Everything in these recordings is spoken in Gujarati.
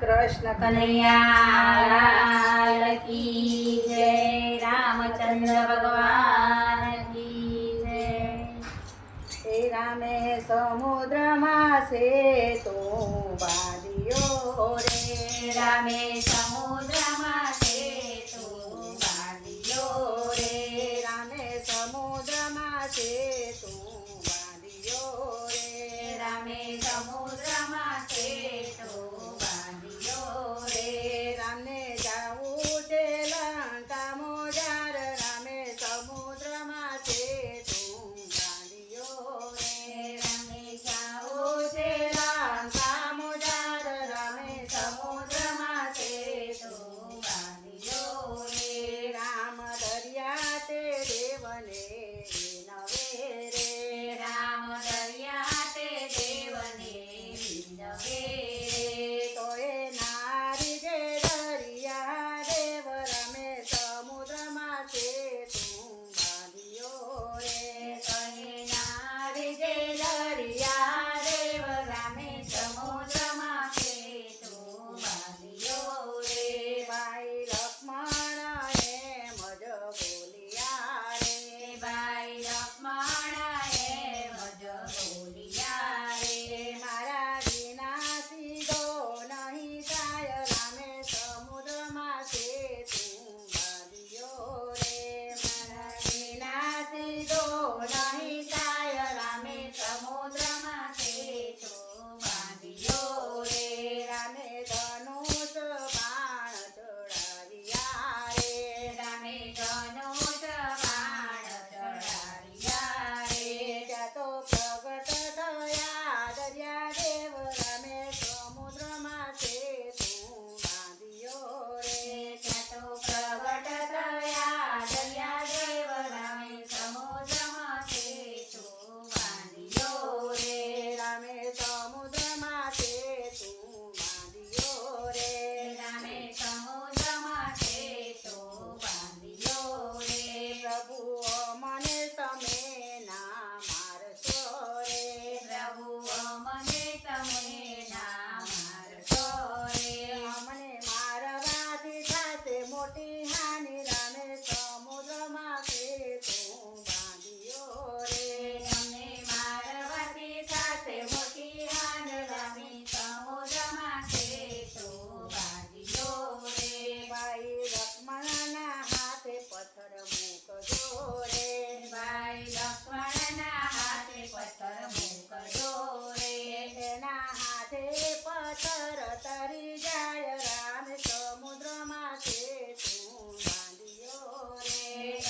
કૃષ્ણ કનૈયા લાલ કી જય, રામચંદ્ર ભગવાન કી જય. હે રામે સમુદ્રમાં સેતુ બાંધ્યો રે, રામે સમુદ્રમાં સેતુ બાંધ્યો રે, રામે સમુદ્રમાં સેતુ બાંધ્યો રે, રામે સમુદ્રમાં સેતુ બાંધ્યો રે, રામને જાવું છે લંકા મોજાર, રામે સમુદ્રમાં સેતુ બાંધ્યો રે, રામે જાવું છે લંકા મોજાર, રામે સમુદ્રમાં સેતુ બાંધ્યો રે, રામ દરિયા તે દેવને નવે રે, રામ દરિયા તે દેવને વિનવે રે, તોય નારી જે દરિયા દેવ, રમે સમુદ્રમાં સેતુ બાંધ્યો રે, કહે નારી જે દરિયા દેવ, રામે સમુદ્રમાં સેતુ બાંધ્યો રે, ભાઈ લક્ષ્મણ એમ જ બોલ્યા રે, ભાઈ લક્ષ્મણ એમ જ બોલ્યા રે, મારા વિના સીધો નહીં થાય, રામે સમુદ્રમાં સેતુ બાંધ્યો રે, મારા વિના સીધો નહીં થાય, રામે સમુદ્રમાં સેતુ બાંધ્યો રે, રામે ધનુષ બાણ ચડાવ્યા રે, રામે ધનુષ બાણ ચડાવ્યા રે, ત્યાં તો પ્રગટ થયા દરિયા દેવ, રામે સમુદ્રમાં સેતુ બાંધ્યો રે, ત્યાં તો પ્રગટ થયા દરિયા દેવ, રામે સમુદ્રમાં સેતુ બાંધ્યો રે, રામે સમુદ્રમાં સેતુ બાંધ્યો રે, રામે સમુદ્રમાં સેતુ બાંધ્યો રે, પ્રભુ મને તમે ના મારશો રે, પ્રભુ મને તમે ના મારશો રે, મને મારવાથી થશે મોટી હાનિ, રામે સમુદ્રમાં સેતુ બાંધ્યો રે, તમને મારવાથી થશે મોટી હાન, રામે સમુદ્રમાં સેતુ બાંધ્યો રે, ભાઈ લક્ષ્મણના હાથે પથ્થર મૂકજો રે, ભાઈ લક્ષ્મણના હાથે પથ્થર મૂકજો રે, એના હાથે પથ્થર તરી જાય, રામે સમુદ્રમાં સેતુ બાંધ્યો રે,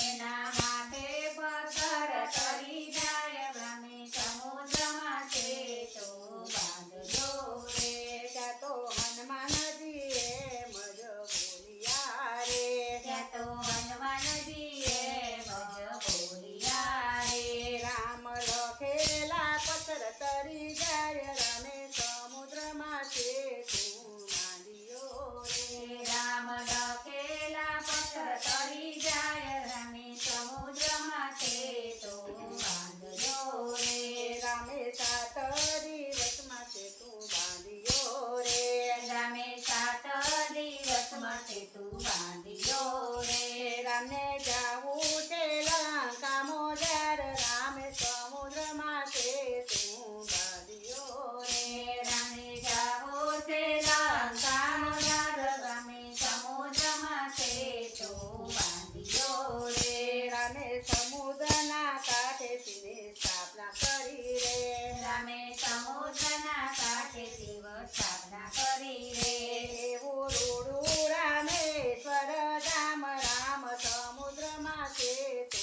એના હાથે પથ્થર તરી જાય, રામે સમુદ્રમાં સેતુ બાંધ્યો રે, ત્યાં તો હનુમાનજી એમ જ બોલ્યા રે, ત્યાં તો હનુમાનજી એમ જ બોલ્યા રે, રામ લખેલા પથ્થર તરી જાય, રામે સમુદ્રમાં સેતુ બાંધ્યો રે, રામ લખેલા પથ્થર તરી જાય, રામે સમુદ્રમાં સેતુ બાંધ્યો રે, રામે 7 દિવસમાં સેતુ બાંધ્યો રે, રામે 7 દિવસમાં સેતુ બાંધ્યો રે, રામને જાવું છે લંકા મોજાર, રામે સમુદ્રમાં સેતુ બાંધ્યો રે, રામે જાવો છે લંકા મોજાર, રામે સમુદ્રમાં સેતુ બાંધ્યો રે, રામે સમુદ્રના કાંઠે શિવે સ્થાપના કરી રે, રામે સમુદ્રના કાંઠે શિવ સ્થાપના કરી રે, એવું રૂડું રામેશ્વર ધામ, રામ સમુદ્રમાં સેતુ